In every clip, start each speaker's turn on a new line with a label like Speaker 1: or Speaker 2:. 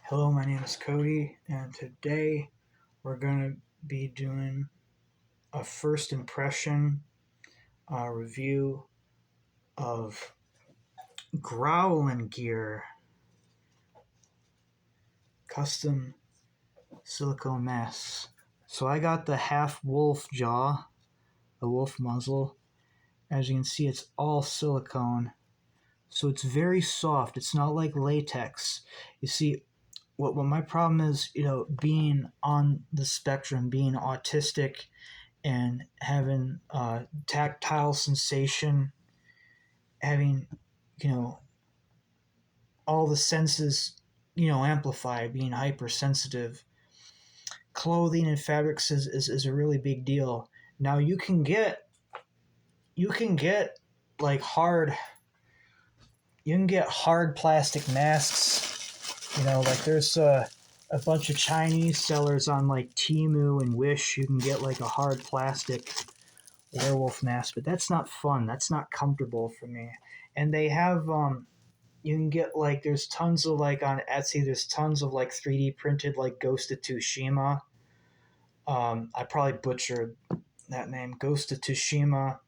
Speaker 1: Hello, my name is Cody, and today we're going to be doing a first impression review of Growlin gear, custom silicone masks. So I got the half wolf jaw, the wolf muzzle. As you can see, it's all silicone, so it's very soft. It's not like latex. You see, what my problem is, being on the spectrum, being autistic and having tactile sensation, having, you know, all the senses, amplified, being hypersensitive. Clothing and fabrics is a really big deal. Now you can get like hard plastic masks. Like there's a bunch of Chinese sellers on like Temu and Wish. You can get like a hard plastic werewolf mask, but that's not fun. That's not comfortable for me. And they have you can get like there's tons of like on Etsy. There's tons of like 3D printed like Ghost of Tsushima. I probably butchered that name. Ghost of Tsushima.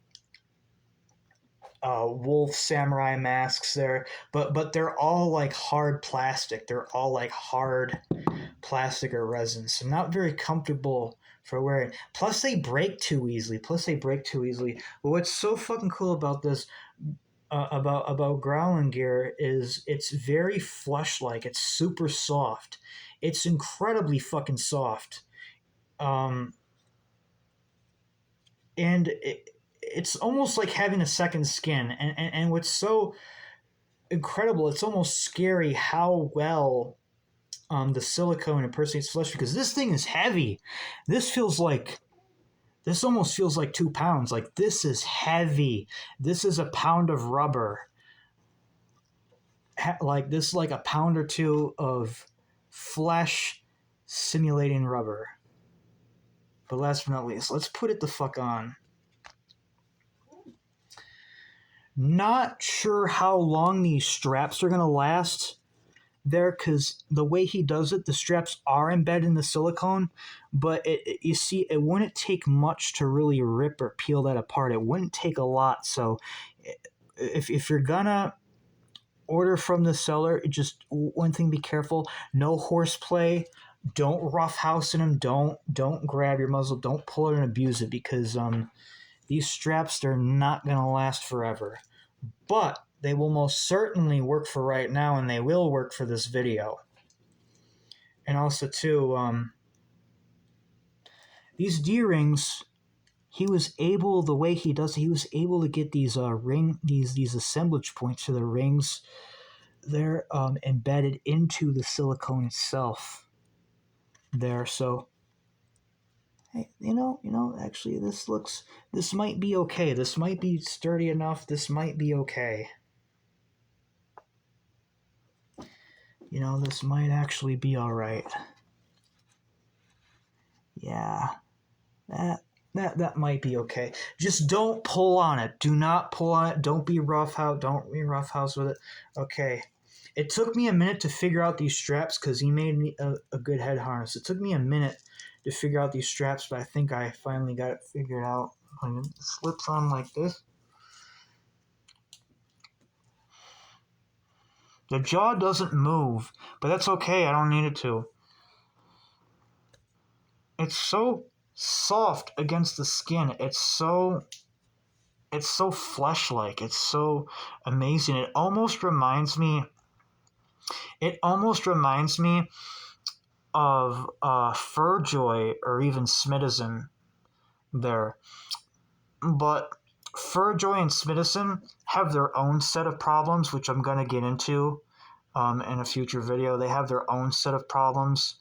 Speaker 1: Wolf samurai masks there, but they're all like hard plastic. They're all like hard plastic or resin, so not very comfortable for wearing. Plus they break too easily. But what's so fucking cool about this, about growling gear, is it's very flesh like. It's super soft. It's incredibly fucking soft. Um, and it's almost like having a second skin. And what's so incredible, it's almost scary how well the silicone impersonates flesh, because this thing is heavy. This almost feels like 2 pounds. Like, this is heavy. This is a pound of rubber. Like this, like a pound or two of flesh simulating rubber. But last but not least, let's put it the fuck on. Not sure how long these straps are gonna last there, because the way he does it, the straps are embedded in the silicone, but you see, it wouldn't take much to really rip or peel that apart. It wouldn't take a lot. So if you're gonna order from the seller, just one thing: be careful. No horseplay. Don't roughhouse in them. Don't grab your muzzle. Don't pull it and abuse it, because these straps, they're not gonna last forever. But they will most certainly work for right now, and they will work for this video. And also, too, these D-rings, the way he does it, he was able to get these these assemblage points for the rings. They're embedded into the silicone itself there. So, hey, actually, this might be okay. This might be sturdy enough. This might be okay. This might actually be all right. Yeah, that might be okay. Just don't pull on it. Do not pull on it. Don't be roughhouse with it. Okay. It took me a minute to figure out these straps, because he made me a good head harness. It took me a minute to figure out these straps, but I think I finally got it figured out. It slips on like this. The jaw doesn't move, but that's okay. I don't need it to. It's so soft against the skin. It's so flesh-like. It's so amazing. It almost reminds me of Furjoy or even Smitizen there. But Furjoy and Smitizen have their own set of problems, which I'm going to get into in a future video. They have their own set of problems.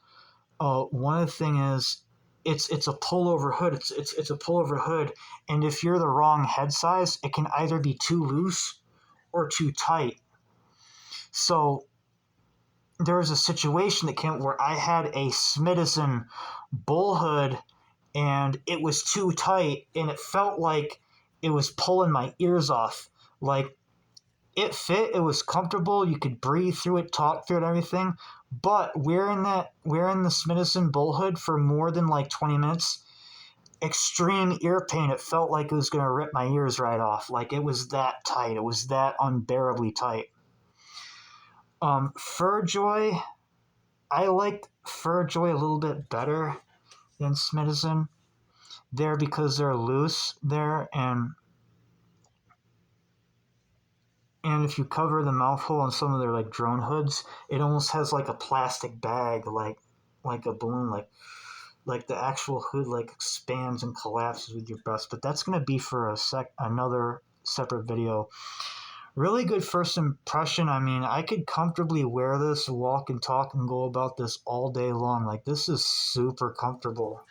Speaker 1: One of the thing is, it's a pullover hood. It's a pullover hood, and if you're the wrong head size, it can either be too loose or too tight. So there was a situation that came where I had a Smitizen bull hood, and it was too tight, and it felt like it was pulling my ears off. Like, it fit, it was comfortable, you could breathe through it, talk through it, everything. But wearing the Smithson bull hood for more than like 20 minutes, extreme ear pain. It felt like it was going to rip my ears right off. Like it was that tight. It was that unbearably tight. FurJoy, I liked FurJoy a little bit better than Smithson there because they're loose there, and if you cover the mouth hole on some of their like drone hoods, it almost has like a plastic bag, like a balloon, like the actual hood like expands and collapses with your breath. But that's gonna be for another separate video. Really good first impression. I mean, I could comfortably wear this, walk and talk and go about this all day long. Like this is super comfortable.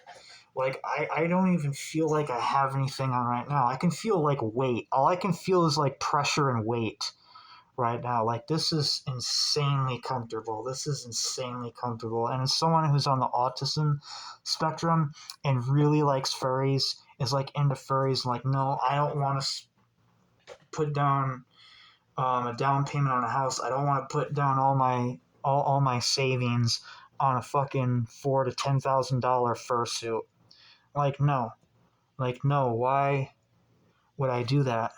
Speaker 1: Like I don't even feel like I have anything on right now. I can feel like weight. All I can feel is like pressure and weight right now. Like this is insanely comfortable. This is insanely comfortable. And as someone who's on the autism spectrum and really likes furries, is like into furries, like no, I don't want to put down a down payment on a house. I don't want to put down all my savings on a fucking $4,000 to $10,000 fursuit. Like no, why would I do that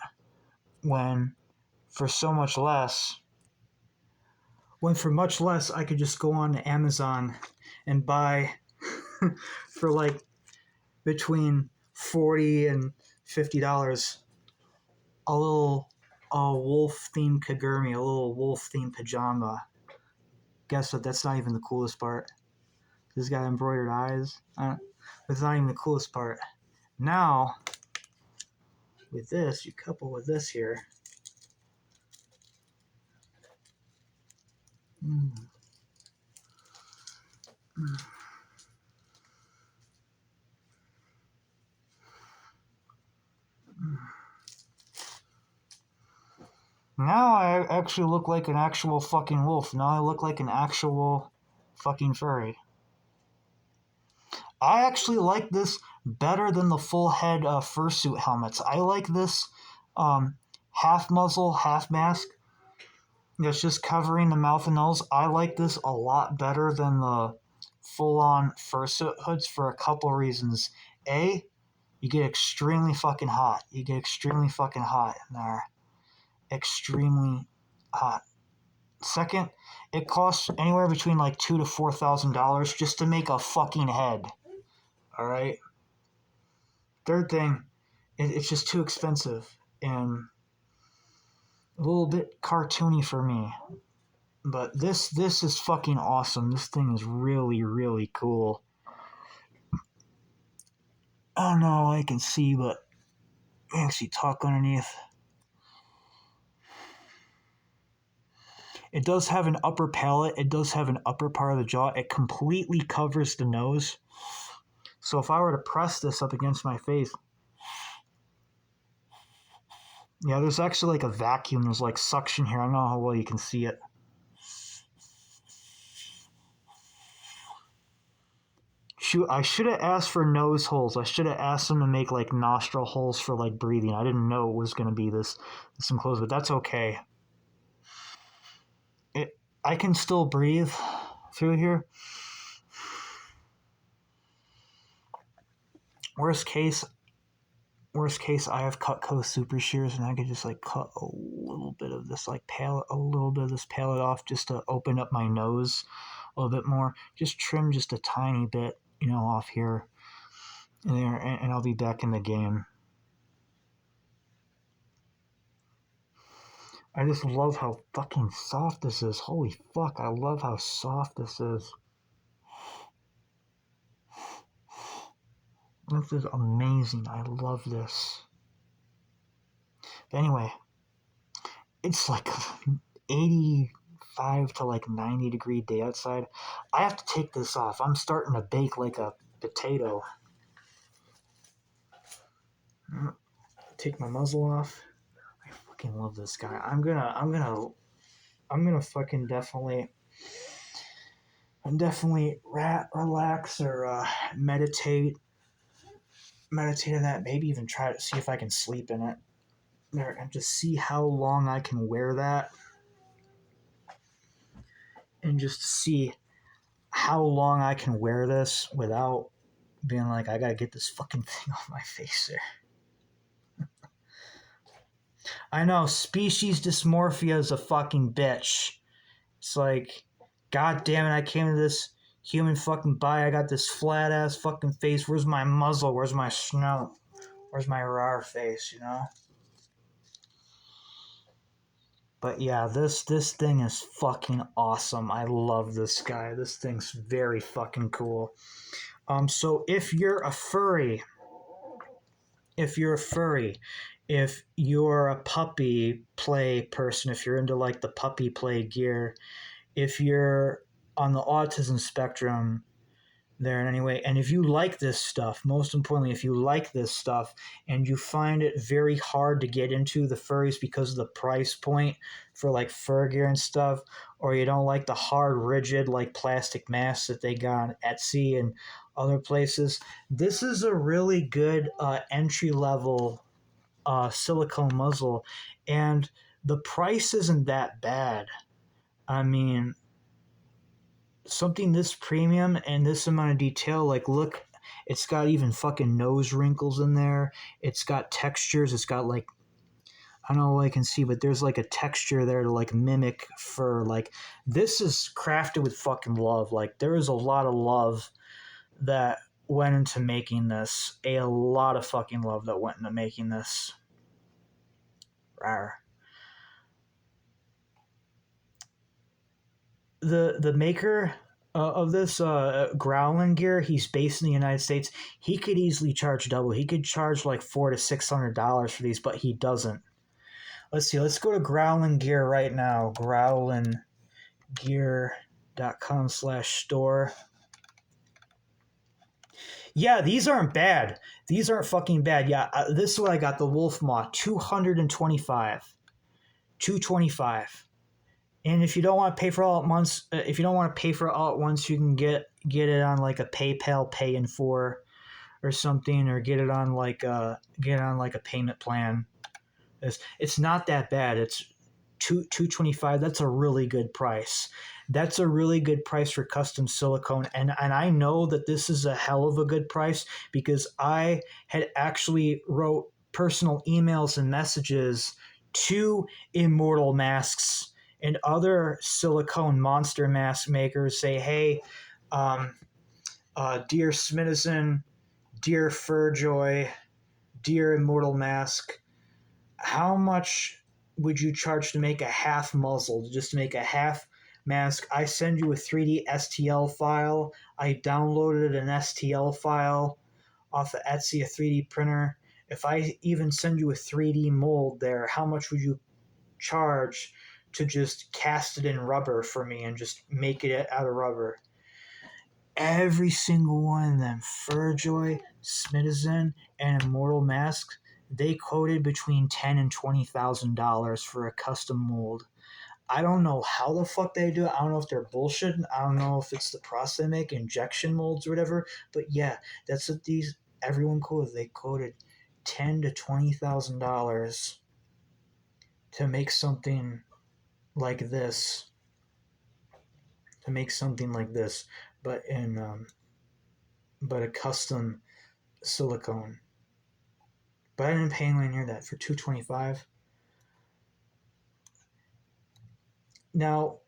Speaker 1: when for so much less, when for much less I could just go on to Amazon and buy for like between $40 and $50 a wolf themed kagurumi, a little wolf themed pajama. Guess what? That's not even the coolest part. This got embroidered eyes. That's not even the coolest part. Now, with this, you couple with this here. Now I actually look like an actual fucking wolf. Now I look like an actual fucking furry. I actually like this better than the full head fursuit helmets. I like this half muzzle, half mask that's just covering the mouth and nose. I like this a lot better than the full-on fursuit hoods for a couple reasons. A, you get extremely fucking hot. You get extremely fucking hot in there. Extremely hot. Second, it costs anywhere between like $2,000 to $4,000 just to make a fucking head. All right. Third thing, it's just too expensive and a little bit cartoony for me. But this is fucking awesome. This thing is really, really cool. I don't know, I can see, but I actually talk underneath. It does have an upper palate. It does have an upper part of the jaw. It completely covers the nose. So if I were to press this up against my face, yeah, there's actually like a vacuum. There's like suction here. I don't know how well you can see it. I should have asked for nose holes. I should have asked them to make like nostril holes for like breathing. I didn't know it was going to be this enclosed, but that's okay. I can still breathe through here. Worst case, I have Cutco super shears, and I could just like cut a little bit of this palate off just to open up my nose a little bit more. Just trim just a tiny bit, off here and there, and I'll be back in the game. I just love how fucking soft this is. Holy fuck, I love how soft this is. This is amazing. I love this. But anyway, it's like 85 to like 90 degree day outside. I have to take this off. I'm starting to bake like a potato. Take my muzzle off. I fucking love this guy. I'm gonna fucking definitely relax or meditate on that. Maybe even try to see if I can sleep in it. there and just see how long I can wear that, and just see how long I can wear this without being like, I gotta get this fucking thing off my face there. I know, species dysmorphia is a fucking bitch. It's like, god damn it, I came to this human fucking body, I got this flat ass fucking face, where's my muzzle, where's my snout, where's my raw face, you know? But yeah, this thing is fucking awesome. I love this guy. This thing's very fucking cool. So if you're a furry, if you're a furry, if you're a puppy play person, if you're into like the puppy play gear, if you're on the autism spectrum there in any way, and if you like this stuff, most importantly, if you like this stuff and you find it very hard to get into the furries because of the price point for like fur gear and stuff, or you don't like the hard, rigid, like plastic masks that they got on Etsy and other places, this is a really good entry level silicone muzzle, and the price isn't that bad. I mean, something this premium and this amount of detail, like look, it's got even fucking nose wrinkles in there. It's got textures. It's got like, I don't know what I can see, but there's like a texture there to like mimic fur. Like this is crafted with fucking love. Like there is a lot of love that went into making this. A lot of fucking love that went into making this. Rawr. The maker of this growling gear, he's based in the United States. He could easily charge double. He could charge like $400 to $600 for these, but he doesn't. Let's see. Let's go to Growling Gear right now. growlinggear.com/store. Yeah, these aren't bad. These aren't fucking bad. Yeah, this is what I got. The Wolf Maw, 225. 225. And if you don't want to pay for all at once, if you don't want to pay for it all at once, you can get it on like a PayPal Pay in 4 or something, or get it on like a payment plan. It's not that bad. It's 225. That's a really good price. That's a really good price for custom silicone, and I know that this is a hell of a good price because I had actually wrote personal emails and messages to Immortal Masks and other silicone monster mask makers, say, hey, dear Smitizen, dear Furjoy, dear Immortal Mask, how much would you charge to make a half muzzle, just to make a half mask? I send you a 3D STL file. I downloaded an STL file off of Etsy, a 3D printer. If I even send you a 3D mold there, how much would you charge to just cast it in rubber for me and just make it out of rubber? Every single one of them, Furjoy, Smitizen, and Immortal Masks, they quoted between $10,000 and $20,000 for a custom mold. I don't know how the fuck they do it. I don't know if they're bullshitting. I don't know if it's the process they make, injection molds or whatever. But yeah, that's what everyone quoted. They quoted $10,000 to $20,000 to make something like this. But but a custom silicone. But I didn't pay anywhere near that for $225. Now,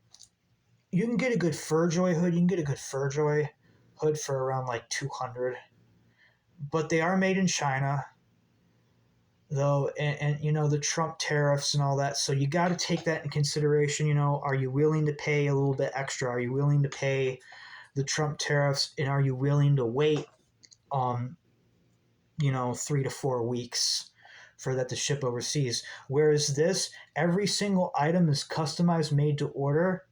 Speaker 1: you can get a good Furjoy hood. You can get a good Furjoy hood for around like $200. But they are made in China, though, and you know, the Trump tariffs and all that. So you got to take that in consideration. You know, are you willing to pay a little bit extra? Are you willing to pay the Trump tariffs? And are you willing to wait, 3 to 4 weeks for that to ship overseas? Whereas this, every single item is customized, made to order.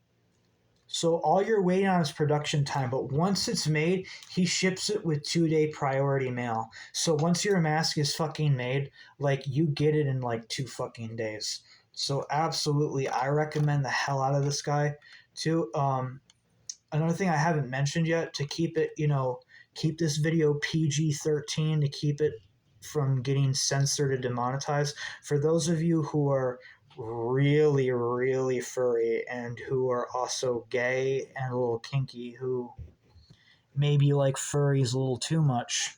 Speaker 1: So all you're waiting on is production time, but once it's made, he ships it with 2-day priority mail. So once your mask is fucking made, like, you get it in like 2 fucking days. So absolutely, I recommend the hell out of this guy too. Another thing I haven't mentioned yet, to keep it, keep this video PG-13, to keep it from getting censored and demonetized. For those of you who are really, really furry and who are also gay and a little kinky, who maybe like furries a little too much,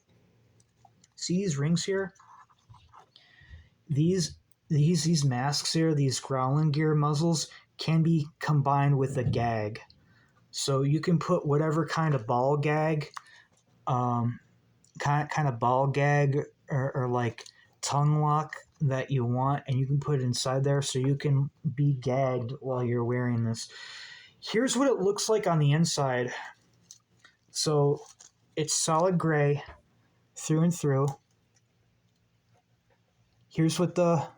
Speaker 1: see these rings here? These masks here, these growling gear muzzles, can be combined with a gag. So you can put whatever kind of ball gag, kind of ball gag or like tongue lock that you want, and you can put it inside there so you can be gagged while you're wearing this. Here's what it looks like on the inside. So it's solid gray through and through. Here's what the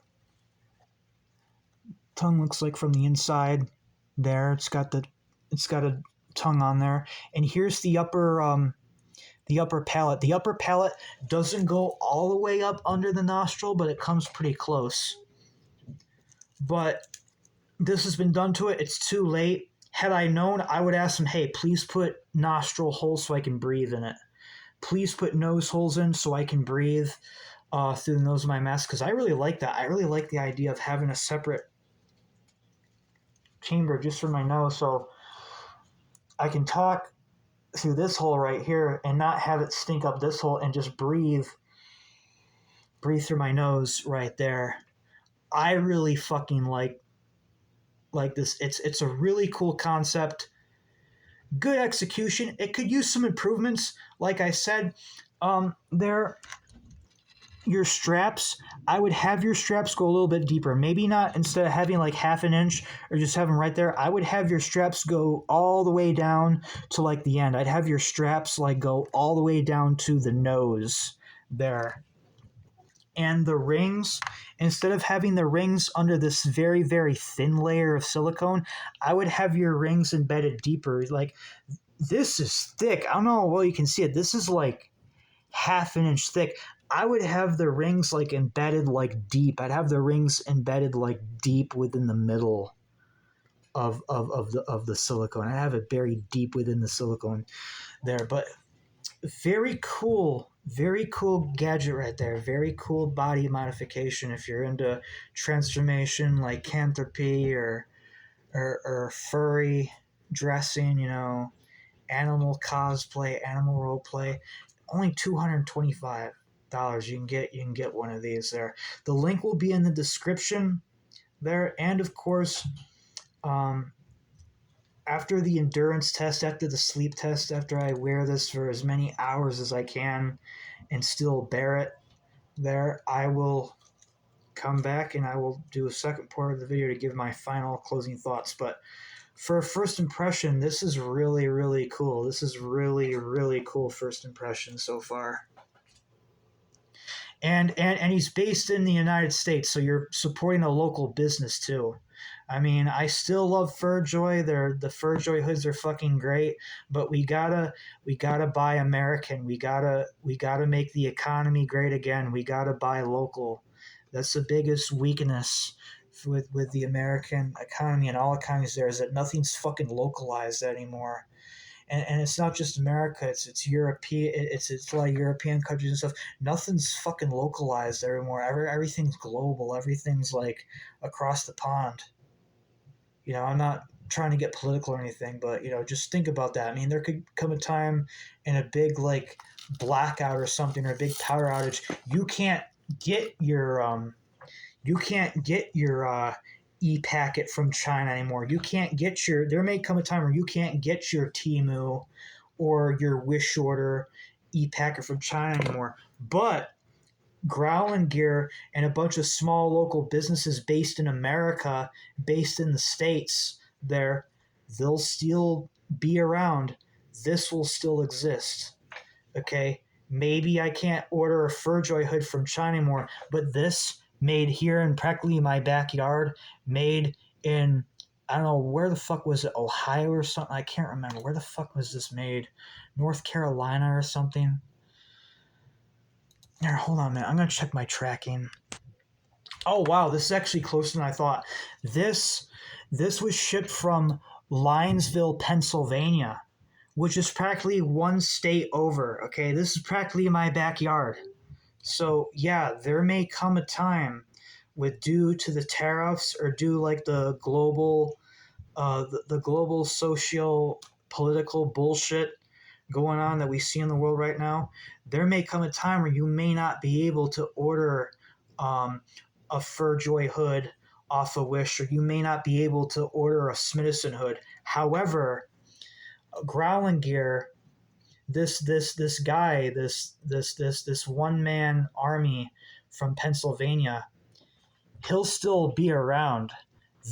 Speaker 1: tongue looks like from the inside. There, it's got a tongue on there, and here's the upper palate. The upper palate doesn't go all the way up under the nostril, but it comes pretty close. But this has been done to it. It's too late. Had I known, I would ask them, hey, please put nostril holes so I can breathe in it. Please put nose holes in so I can breathe through the nose of my mask, because I really like that. I really like the idea of having a separate chamber just for my nose, so I can talk through this hole right here and not have it stink up this hole, and just breathe through my nose right there. I really fucking like this. It's a really cool concept. Good execution. It could use some improvements. Like I said, your straps, I would have your straps go a little bit deeper. Maybe not, instead of having like half an inch or just have them right there, I would have your straps go all the way down to like the end. I'd have your straps like go all the way down to the nose there. And the rings, instead of having the rings under this very, very thin layer of silicone, I would have your rings embedded deeper. Like, this is thick. I don't know how well you can see it. This is like half an inch thick. I would have the rings like embedded like deep. I'd have the rings embedded like deep within the middle of the silicone. I have it buried deep within the silicone there. But very cool gadget right there. Very cool body modification if you're into transformation, like lycanthropy or furry dressing, animal cosplay, animal role play. Only $225 you can get one of these there. The link will be in the description there, and of course, after the endurance test, after the sleep test, after I wear this for as many hours as I can and still bear it there, I will come back and I will do a second part of the video to give my final closing thoughts. But for a first impression, this is really, really cool. This is really, really cool first impression so far. And he's based in the United States, so you're supporting a local business too. I mean, I still love FurJoy. The FurJoy hoods are fucking great, but we gotta buy American. We gotta make the economy great again. We gotta buy local. That's the biggest weakness with the American economy and all economies there, is that nothing's fucking localized anymore. And it's not just America, it's European, it's a lot of European countries and stuff. Nothing's fucking localized anymore. Everything's global. Everything's like across the pond. I'm not trying to get political or anything, but just think about that. I mean, there could come a time in a big like blackout or something, or a big power outage, you can't get your e-packet from China anymore. You can't get there may come a time where you can't get your Temu or your Wish order e-packet from China anymore. But Growling Gear and a bunch of small local businesses based in America, based in the States, they'll still be around. This will still exist. Okay? Maybe I can't order a FurJoy hood from China anymore, but this, made here in practically my backyard, made in, I don't know, where the fuck was it, Ohio or something? I can't remember. Where the fuck was this made? North Carolina or something? Here, hold on a minute. I'm going to check my tracking. Oh, wow. This is actually closer than I thought. This was shipped from Linesville, Pennsylvania, which is practically one state over. Okay, this is practically my backyard. So yeah, there may come a time with due to the tariffs or due like the global socio political bullshit going on that we see in the world right now, there may come a time where you may not be able to order um, a Furjoy hood off a Wish, or you may not be able to order a Smithson hood. However, Growling Gear, this guy, this one man army from Pennsylvania, he'll still be around.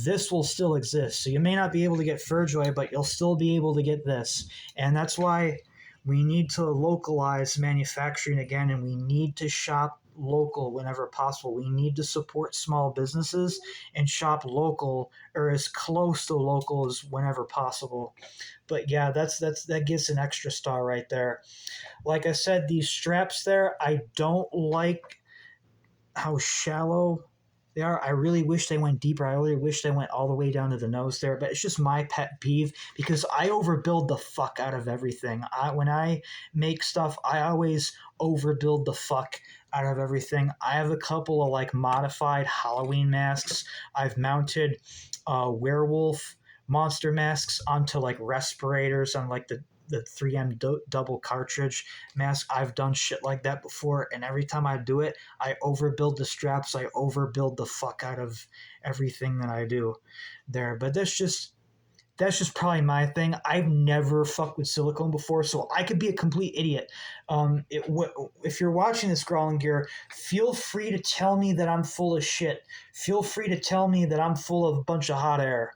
Speaker 1: This will still exist. So you may not be able to get Furjoy, but you'll still be able to get this. And that's why we need to localize manufacturing again, and we need to shop local whenever possible. We need to support small businesses and shop local or as close to local as whenever possible. But yeah, that gets an extra star right there. Like I said, these straps there, I don't like how shallow they are. I really wish they went deeper. I really wish they went all the way down to the nose there, but it's just my pet peeve because I overbuild the fuck out of everything. When I make stuff, I always overbuild the fuck out of everything. I have a couple of like modified Halloween masks. I've mounted werewolf monster masks onto like respirators on like the 3M double cartridge mask. I've done shit like that before, and every time I do it, I overbuild the straps. I overbuild the fuck out of everything that I do there. But that's just probably my thing. I've never fucked with silicone before, so I could be a complete idiot. If you're watching this Growling Gear, feel free to tell me that I'm full of shit. Feel free to tell me that I'm full of a bunch of hot air.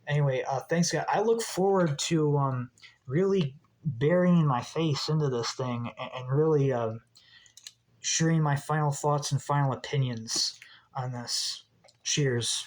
Speaker 1: Anyway, thanks, guys. I look forward to really burying my face into this thing and really sharing my final thoughts and final opinions on this. Cheers.